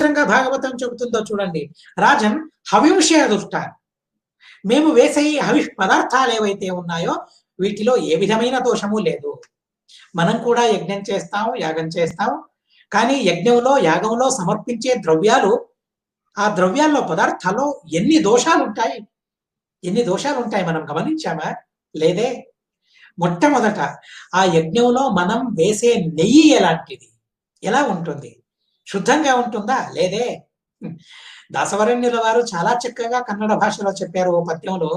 విచిత్రంగా భాగవతం చెబుతుందో చూడండి. రాజన్ హవింషయ దుష్ట, మేము వేసే హవిష్ పదార్థాలు ఏవైతే ఉన్నాయో వీటిలో ఏ విధమైన దోషము లేదు. మనం కూడా యజ్ఞం చేస్తాం, యాగం చేస్తాం. కానీ యజ్ఞంలో యాగంలో సమర్పించే ద్రవ్యాలు, ఆ ద్రవ్యాల్లో పదార్థాల్లో ఎన్ని దోషాలు ఉంటాయి, ఎన్ని దోషాలు ఉంటాయి మనం గమనించామా? లేదే. మొట్టమొదట ఆ యజ్ఞంలో మనం వేసే నెయ్యి ఎలాంటిది, ఎలా ఉంటుంది, శుద్ధంగా ఉంటుందా? లేదే. దాసవరణ్యుల వారు చాలా చక్కగా కన్నడ భాషలో చెప్పారు ఓ పద్యంలో,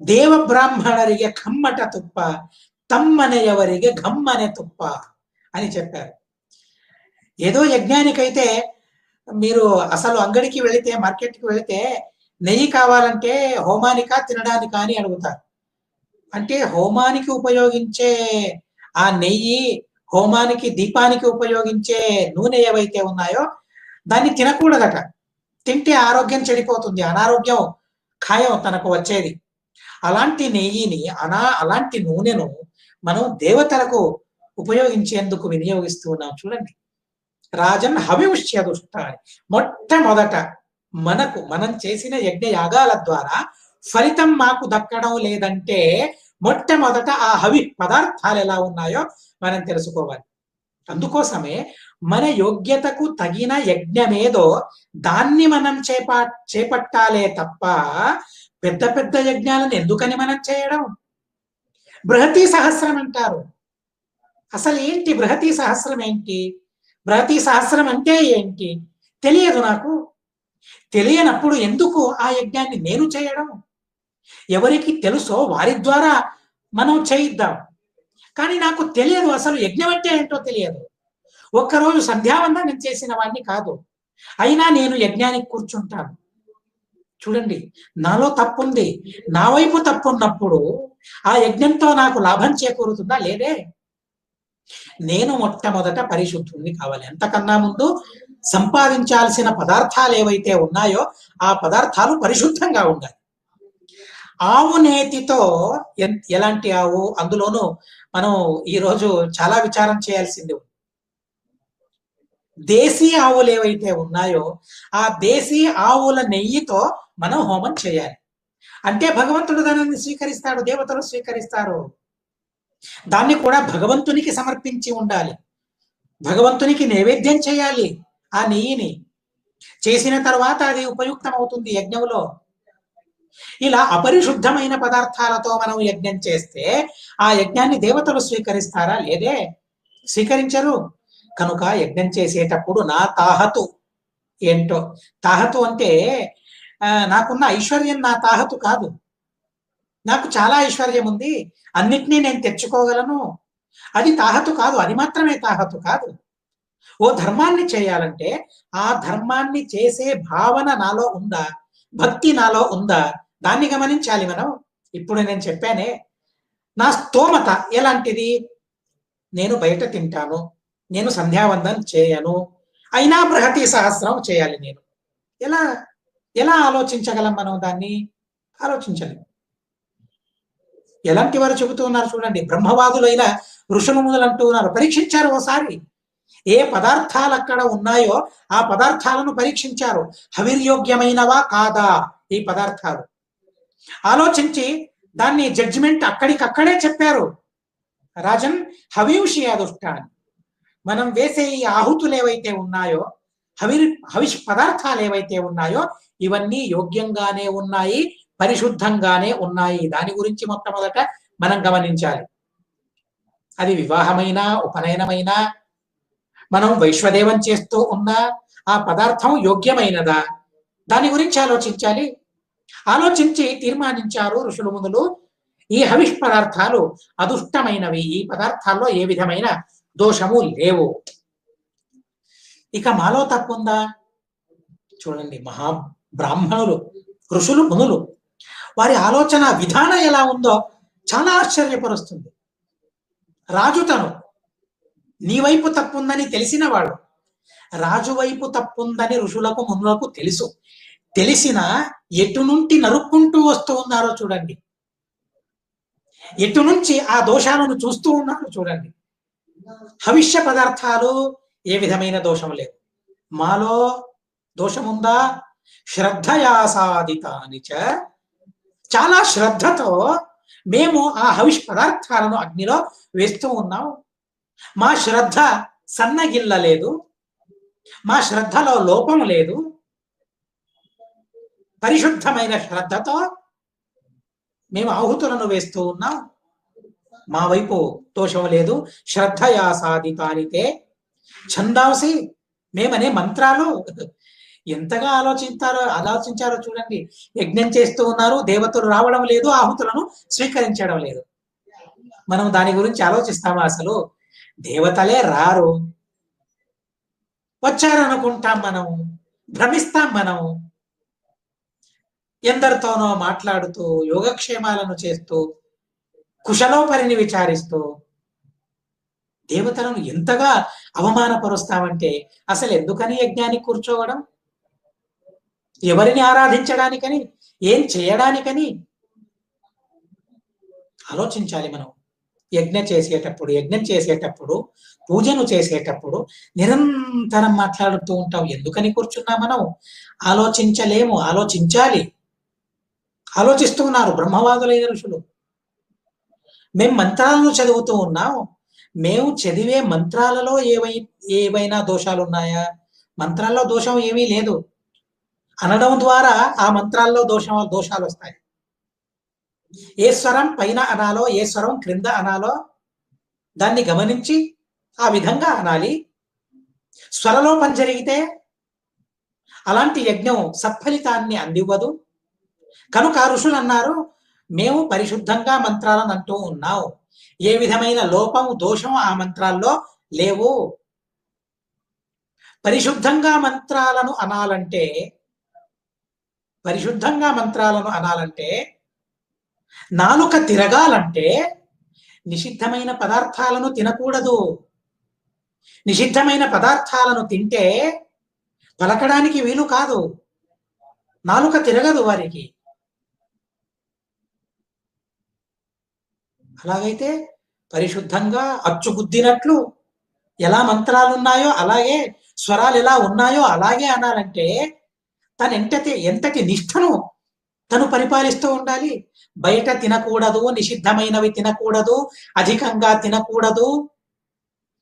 ದೇವ ಬ್ರಾಹ್ಮಣರಿಗೆ ಕಮ್ಮಟ ತುಪ್ಪ తమ్మనేಯವರಿಗೆ ఘమ్మనే తుప్ప అని చెప్పారు. ఏదో యజ్ఞానికైతే మీరు అసలు అంగడికి వెళితే, మార్కెట్కి వెళితే నెయ్యి కావాలంటే హోమానికా తినడానికా అని అడుగుతారు. అంటే హోమానికి ఉపయోగించే ఆ నెయ్యి, హోమానికి దీపానికి ఉపయోగించే నూనె ఏవైతే ఉన్నాయో దాన్ని తినకూడదట. తింటే ఆరోగ్యం చెడిపోతుంది, అనారోగ్యం ఖాయం తనకు వచ్చేది. అలాంటి నెయ్యిని, అలాంటి నూనెను మనం దేవతలకు ఉపయోగించేందుకు వినియోగిస్తూ ఉన్నాం. చూడండి, రాజన్ హవిష్య దుష్ట. మొట్టమొదట మనం చేసిన యజ్ఞ యాగాల ద్వారా ఫలితం మాకు దక్కడం లేదంటే మొట్టమొదట ఆ హవి పదార్థాలు ఎలా ఉన్నాయో మనం తెలుసుకోవాలి. అందుకోసమే మన యోగ్యతకు తగిన యజ్ఞమేదో దాన్ని మనం చేపట్టాలే తప్ప పెద్ద పెద్ద యజ్ఞాలను ఎందుకని మనం చేయడం? బృహతి సహస్రం అంటారు. అసలు ఏంటి బృహతి సహస్రం? ఏంటి బృహతి సహస్రం అంటే ఏంటి తెలియదు నాకు. తెలియనప్పుడు ఎందుకు ఆ యజ్ఞాన్ని నేను చేయడం? ఎవరికి తెలుసో వారి ద్వారా మనం చేయిద్దాం. కానీ నాకు తెలియదు, అసలు యజ్ఞం అంటే ఏంటో తెలియదు. ఒక్కరోజు సంధ్యావందనం చేసిన వాడిని కాదు, అయినా నేను యజ్ఞానికి కూర్చుంటాను. చూడండి, నాలో తప్పుంది. నా వైపు తప్పున్నప్పుడు ఆ యజ్ఞంతో నాకు లాభం చేకూరుతుందా? లేదే. నేను మొట్టమొదట పరిశుద్ధుణ్ణి కావాలి. అంతకన్నా ముందు సంపాదించాల్సిన పదార్థాలు ఏవైతే ఉన్నాయో ఆ పదార్థాలు పరిశుద్ధంగా ఉండాలి. ఆవు నేతితో, ఎలాంటి ఆవు, అందులోనూ మనం ఈరోజు చాలా విచారం చేయాల్సింది. దేశీ ఆవులు ఏవైతే ఉన్నాయో ఆ దేశీ ఆవుల నెయ్యితో మనం హోమం చేయాలి. అంటే భగవంతుడు దానిని స్వీకరిస్తాడు, దేవతలు స్వీకరిస్తారు. దాన్ని కూడా భగవంతునికి సమర్పించి ఉండాలి, భగవంతునికి నైవేద్యం చేయాలి. ఆ నెయ్యిని చేసిన తర్వాత అది ఉపయుక్తం అవుతుంది యజ్ఞంలో. ఇలా అపరిశుద్ధమైన పదార్థాలతో మనం యజ్ఞం చేస్తే ఆ యజ్ఞాన్ని దేవతలు స్వీకరిస్తారా? లేదే, స్వీకరించరు. కనుక యజ్ఞం చేసేటప్పుడు నా తాహతు ఏంటో, తాహతు అంటే నాకున్న ఐశ్వర్యం నా తాహతు కాదు. నాకు చాలా ఐశ్వర్యం ఉంది, అన్నిటినీ నేను తెచ్చుకోగలను, అది తాహతు కాదు. అది మాత్రమే తాహతు కాదు. ఓ ధర్మాన్ని చేయాలంటే ఆ ధర్మాన్ని చేసే భావన నాలో ఉందా, భక్తి నాలో ఉందా, దాన్ని గమనించాలి మనం. ఇప్పుడు నేను చెప్పానే, నా స్తోమత ఎలాంటిది, నేను బయట తింటాను, నేను సంధ్యావందనం చేయను, అయినా బృహతి సహస్రం చేయాలి నేను. ఎలా ఎలా ఆలోచించగలం మనం? దాన్ని ఆలోచించలేం. ఎలాంటి వారు చెబుతూ ఉన్నారు చూడండి, బ్రహ్మవాదులైన ఋషులు మునులు అంటూ ఉన్నారు, పరీక్షించారు ఓసారి. ఏ పదార్థాలు అక్కడ ఉన్నాయో ఆ పదార్థాలను పరీక్షించారు, హవిర్యోగ్యమైనవా కాదా ఈ పదార్థాలు. ఆలోచించి దాన్ని జడ్జిమెంట్ అక్కడికక్కడే చెప్పారు. రాజన్ హవింషయాదుష్టాన్ని, మనం వేసే ఈ ఆహుతులు ఏవైతే ఉన్నాయో, హవిష్ పదార్థాలు ఏవైతే ఉన్నాయో ఇవన్నీ యోగ్యంగానే ఉన్నాయి, పరిశుద్ధంగానే ఉన్నాయి. దాని గురించి మొట్టమొదట మనం గమనించాలి. అది వివాహమైనా ఉపనయనమైనా మనం వైశ్వదేవం చేస్తూ ఉన్నా ఆ పదార్థం యోగ్యమైనదా, దాని గురించి ఆలోచించాలి. ఆలోచించి తీర్మానించారు ఋషులు మునులు, ఈ హవిష్ పదార్థాలు అదుష్టమైనవి, ఈ పదార్థాల్లో ఏ విధమైన దోషము లేవు. ఇక మాలో తప్పుందా? చూడండి, మహా బ్రాహ్మణులు, ఋషులు మునులు, వారి ఆలోచన విధానం ఎలా ఉందో చాలా ఆశ్చర్యపరుస్తుంది. రాజు తను నీ వైపు తప్పుందని తెలిసినవాడు, రాజు వైపు తప్పుందని ఋషులకు మునులకు తెలుసు, తెలిసిన ఎటు నుండి నరుక్కుంటూ వస్తూ ఉన్నారో చూడండి, ఎటు నుంచి ఆ దోషాలను చూస్తూ ఉన్నారో చూడండి. హవిష్య పదార్థాలు ఏ విధమైన దోషం లేదు. మాలో దోషముందా? శ్రద్ధయా సాధితాని చ, చాలా శ్రద్ధతో మేము ఆ హవిష్ పదార్థాలను అగ్నిలో వేస్తూ ఉన్నాం. మా శ్రద్ధ సన్నగిల్లలేదు, మా శ్రద్ధలో లోపం లేదు. పరిశుద్ధమైన శ్రద్ధతో మేము ఆహుతులను వేస్తూ ఉన్నాం. మా వైపు దోషం లేదు. శ్రద్ధయా సాధితానితే ఛందాంసి, మేమనే మంత్రాలు ఎంతగా ఆలోచించారో చూడండి. యజ్ఞం చేస్తూ ఉన్నారు, దేవతలు రావడం లేదు, ఆహుతులను స్వీకరించడం లేదు. మనం దాని గురించి ఆలోచిస్తామా? అసలు దేవతలే రారు, వచ్చారనుకుంటాం, మనం భ్రమిస్తాం. మనం ఎందరితోనో మాట్లాడుతూ, యోగక్షేమాలను చేస్తూ, కుశలోపరిని విచారిస్తూ దేవతలను ఎంతగా అవమానపరుస్తామంటే, అసలు ఎందుకని యజ్ఞానికి కూర్చోవడం? ఎవరిని ఆరాధించడానికని? ఏం చేయడానికని? ఆలోచించాలి. మనం యజ్ఞం చేసేటప్పుడు పూజను చేసేటప్పుడు నిరంతరం మాట్లాడుతూ ఉంటాం. ఎందుకని కూర్చున్నా మనం? ఆలోచించలేము, ఆలోచించాలి. ఆలోచిస్తూ ఉన్నారు బ్రహ్మవాదులైన ఋషులు. మేము మంత్రాలను చదువుతూ ఉన్నాం. మేము చదివే మంత్రాలలో ఏవైనా దోషాలు ఉన్నాయా? మంత్రాల్లో దోషం ఏమీ లేదు. అనడం ద్వారా ఆ మంత్రాల్లో దోషాలు వస్తాయి. ఏ స్వరం పైన అనాలో, ఏ స్వరం క్రింద అనాలో దాన్ని గమనించి ఆ విధంగా అనాలి. స్వరలోపం జరిగితే అలాంటి యజ్ఞం సత్ఫలితాన్ని అందివ్వదు. కనుక ఋషులు అన్నారు, మేము పరిశుద్ధంగా మంత్రాలను అంటూ ఉన్నాం. ఏ విధమైన లోపం, దోషం ఆ మంత్రాల్లో లేవు. పరిశుద్ధంగా మంత్రాలను అనాలంటే నాలుక తిరగాలంటే నిషిద్ధమైన పదార్థాలను తినకూడదు. నిషిద్ధమైన పదార్థాలను తింటే పలకడానికి వీలు కాదు, నాలుక తిరగదు వారికి. అలాగైతే పరిశుద్ధంగా అచ్చుగుద్దినట్లు ఎలా మంత్రాలు ఉన్నాయో అలాగే, స్వరాలు ఎలా ఉన్నాయో అలాగే అనాలంటే ఎంతటి నిష్ఠను తను పరిపాలిస్తూ ఉండాలి. బయట తినకూడదు, నిషిద్ధమైనవి తినకూడదు, అధికంగా తినకూడదు.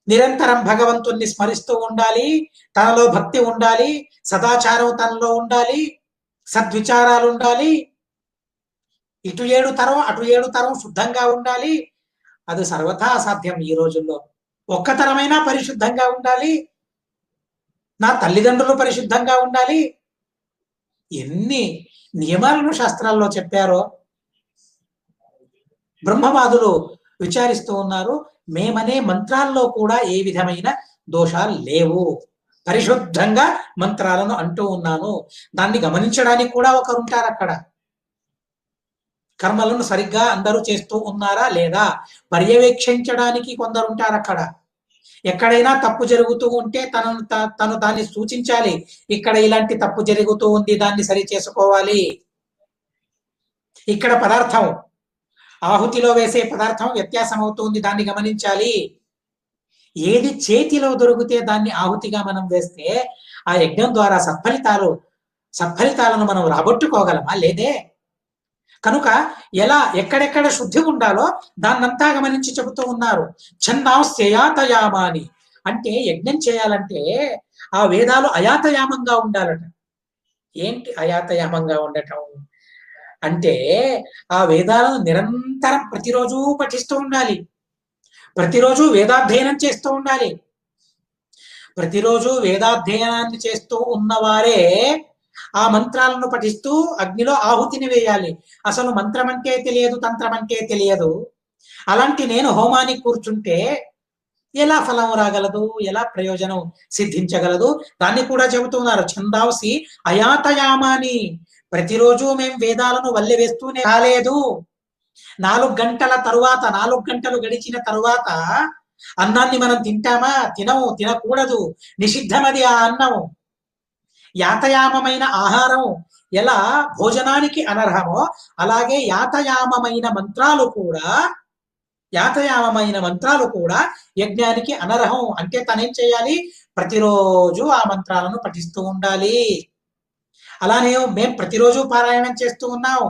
నిరంతరం భగవంతుణ్ణి స్మరిస్తూ ఉండాలి. తనలో భక్తి ఉండాలి, సదాచారం తనలో ఉండాలి, సద్విచారాలు ఉండాలి. ఇటు 7 తరం అటు 7 తరం శుద్ధంగా ఉండాలి. అది సర్వథా అసాధ్యం ఈ రోజుల్లో. ఒక్క తరమైనా పరిశుద్ధంగా ఉండాలి. నా తల్లిదండ్రులు పరిశుద్ధంగా ఉండాలి. ఎన్ని నియమాలను శాస్త్రాల్లో చెప్పారో బ్రహ్మవాదులు విచారిస్తూ ఉన్నారు. మేమనే మంత్రాల్లో కూడా ఏ విధమైన దోషాలు లేవు, పరిశుద్ధంగా మంత్రాలను అంటూ ఉన్నాను. దాన్ని గమనించడానికి కూడా ఒకరు ఉంటారు అక్కడ. కర్మలను సరిగ్గా అందరూ చేస్తూ ఉన్నారా లేదా పర్యవేక్షించడానికి కొందరు ఉంటారు అక్కడ. ఎక్కడైనా తప్పు జరుగుతూ ఉంటే తను దాన్ని సూచించాలి. ఇక్కడ ఇలాంటి తప్పు జరుగుతూ ఉంది, దాన్ని సరి చేసుకోవాలి. ఇక్కడ పదార్థం, ఆహుతిలో వేసే పదార్థం వ్యత్యాసం అవుతుంది, దాన్ని గమనించాలి. ఏది చేతిలో దొరికితే దాన్ని ఆహుతిగా మనం వేస్తే ఆ యజ్ఞం ద్వారా సత్ఫలితాలను మనం రాబట్టుకోగలమా? లేదే. కనుక ఎక్కడెక్కడ శుద్ధి ఉండాలో దాన్నంతా గమనించి చెబుతూ ఉన్నారు. ఛందాంస్యయాతయామాని అంటే యజ్ఞం చేయాలంటే ఆ వేదాలు అయాతయామంగా ఉండాలట. ఏంటి అయాతయామంగా ఉండటం అంటే, ఆ వేదాలను నిరంతరం ప్రతిరోజు పఠిస్తూ ఉండాలి, ప్రతిరోజు వేదాధ్యయనం చేస్తూ ఉండాలి. ప్రతిరోజు వేదాధ్యయనాన్ని చేస్తూ ఉన్నవారే ఆ మంత్రాలను పఠిస్తూ అగ్నిలో ఆహుతిని వేయాలి. అసలు మంత్రం అంటే తెలియదు, తంత్రం అంటే తెలియదు. అలాంటి నేను హోమానికి కూర్చుంటే ఎలా ఫలం రాగలదు, ఎలా ప్రయోజనం సిద్ధించగలదు? దాన్ని కూడా చెబుతున్నారు. ఛందాంసి అయాతయామాని, ప్రతిరోజు మేము వేదాలను వల్లె వేస్తూనే రాలేదు. 4 గంటల తరువాత, 4 గంటలు గడిచిన తరువాత అన్నాన్ని మనం తింటామా? తినకూడదు, నిషిద్ధమది ఆ అన్నం. యాతయామమైన ఆహారం ఎలా భోజనానికి అనర్హమో అలాగే యాతయామమైన మంత్రాలు కూడా యజ్ఞానికి అనర్హం. అంటే తనేం చేయాలి? ప్రతిరోజు ఆ మంత్రాలను పఠిస్తూ ఉండాలి. అలానే మేం ప్రతిరోజు పారాయణం చేస్తూ ఉన్నాం.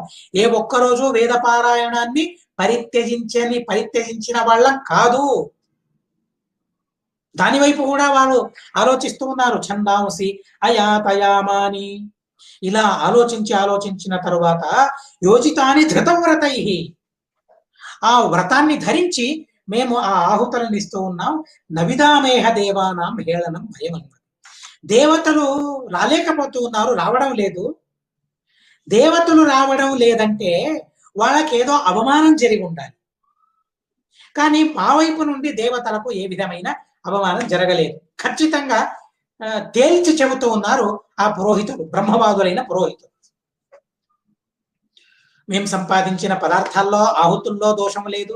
ఏ ఒక్కరోజు వేద పారాయణాన్ని పరిత్యజించిన వాళ్ళం కాదు. దాని వైపు కూడా వాళ్ళు ఆలోచిస్తూ ఉన్నారు. ఛందాంసి అయాతయామాని, ఇలా ఆలోచించిన తరువాత యోజితాని ధృతవ్రతై, ఆ వ్రతాన్ని ధరించి మేము ఆ ఆహుతులను ఇస్తూ ఉన్నాం. నవిదామేహ దేవానాం హేళనం భయమన్వ. దేవతలు రాలేకపోతూ ఉన్నారు, రావడం లేదు. దేవతలు రావడం లేదంటే వాళ్ళకేదో అవమానం జరిగి ఉండాలి. కానీ మా వైపు నుండి దేవతలకు ఏ విధమైన అవమానం జరగలేదు. ఖచ్చితంగా తేల్చి చెబుతూ ఉన్నారు ఆ పురోహితుడు, బ్రహ్మవాదులైన పురోహితుడు. మేము సంపాదించిన పదార్థాల్లో ఆహుతుల్లో దోషం లేదు,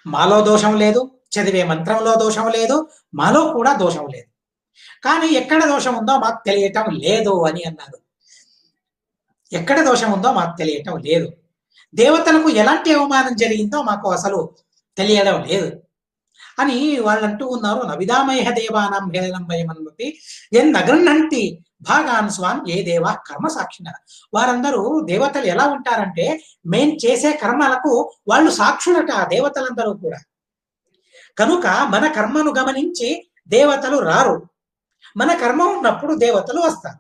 మాలో దోషం లేదు, చదివే మంత్రంలో దోషం లేదు, మాలో కూడా దోషం లేదు. కానీ ఎక్కడ దోషం ఉందో మాకు తెలియటం లేదు అని అన్నారు. ఎక్కడ దోషం ఉందో మాకు తెలియటం లేదు. దేవతలకు ఎలాంటి అవమానం జరిగిందో మాకు అసలు తెలియడం లేదు అని వాళ్ళు అంటూ ఉన్నారు. నవిదామయ దేవానాం హేళనం భయమన్మతి ఎన్ నగృహంతి భాగాన్ స్వాన్ ఏ దేవా కర్మ సాక్షిన. వారందరూ దేవతలు ఎలా ఉంటారంటే మేం చేసే కర్మలకు వాళ్ళు సాక్షులట, దేవతలందరూ కూడా. కనుక మన కర్మను గమనించి దేవతలు రారు, మన కర్మ ఉన్నప్పుడు దేవతలు వస్తారు.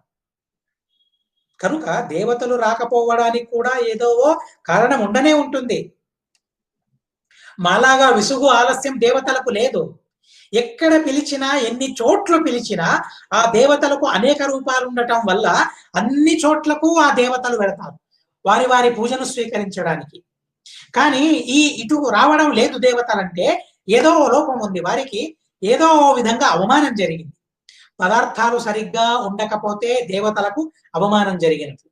కనుక దేవతలు రాకపోవడానికి కూడా ఏదో కారణం ఉండనే ఉంటుంది. మాలాగా విసుగు ఆలస్యం దేవతలకు లేదు. ఎక్కడ పిలిచినా, ఎన్ని చోట్ల పిలిచినా ఆ దేవతలకు అనేక రూపాలు ఉండటం వల్ల అన్ని చోట్లకు ఆ దేవతలు వెళతారు వారి వారి పూజను స్వీకరించడానికి. కానీ ఇటు రావడం లేదు దేవతలంటే ఏదో లోపం ఉంది, వారికి ఏదో విధంగా అవమానం జరిగింది. పదార్థాలు సరిగ్గా ఉండకపోతే దేవతలకు అవమానం జరిగినట్లు.